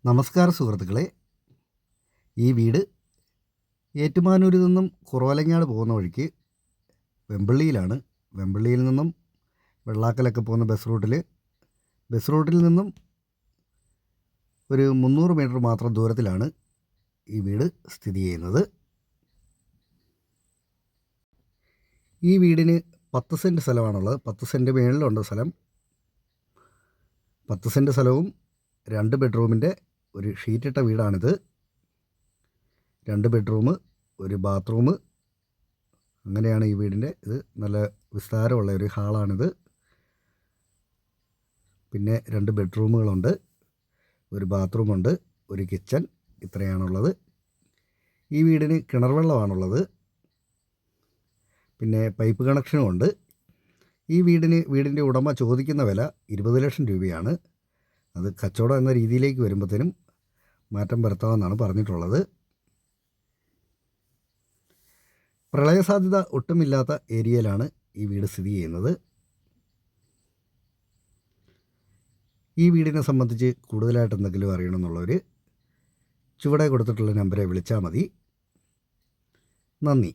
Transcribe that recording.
നമസ്കാരം സുഹൃത്തുക്കളെ. ഈ വീട് ഏറ്റുമാനൂരിൽ നിന്നും കുറവലങ്ങാട് പോകുന്ന വഴിക്ക് വെമ്പള്ളിയിലാണ്. വെമ്പള്ളിയിൽ നിന്നും വെള്ളാക്കലൊക്കെ പോകുന്ന ബസ് റൂട്ടിൽ നിന്നും ഒരു 300 മീറ്റർ മാത്രം ദൂരത്തിലാണ് ഈ വീട് സ്ഥിതി ചെയ്യുന്നത്. ഈ വീടിന് 10 സെൻറ്റ് സ്ഥലമാണുള്ളത്. 10 സെൻറ്റ് മേളിലുണ്ട് സ്ഥലം. 10 സെൻറ്റ് സ്ഥലവും 2 ബെഡ്റൂമിൻ്റെ ഒരു ഷീറ്റിട്ട വീടാണിത്. 2 ബെഡ്റൂം, ഒരു ബാത്റൂം, അങ്ങനെയാണ് ഈ വീടിൻ്റെ ഇത്. നല്ല വിസ്താരമുള്ള ഒരു ഹാളാണിത്. പിന്നെ 2 ബെഡ്റൂമുകളുണ്ട്, ഒരു ബാത്റൂമുണ്ട്, ഒരു കിച്ചൺ. ഇത്രയാണുള്ളത്. ഈ വീടിന് കിണർ വെള്ളമാണുള്ളത്. പിന്നെ പൈപ്പ് കണക്ഷനും ഉണ്ട്. ഈ വീടിൻ്റെ ഉടമ ചോദിക്കുന്ന വില 20 ലക്ഷം രൂപയാണ്. അത് കച്ചവടം എന്ന രീതിയിലേക്ക് വരുമ്പോഴത്തേനും മാറ്റം വരുത്താമെന്നാണ് പറഞ്ഞിട്ടുള്ളത്. പ്രളയസാധ്യത ഒട്ടുമില്ലാത്ത ഏരിയയിലാണ് ഈ വീട് സ്ഥിതി ചെയ്യുന്നത്. ഈ വീടിനെ സംബന്ധിച്ച് കൂടുതലായിട്ട് എന്തെങ്കിലും അറിയണമെന്നുള്ളവർ ചുവടെ കൊടുത്തിട്ടുള്ള നമ്പറെ വിളിച്ചാൽ മതി. നന്ദി.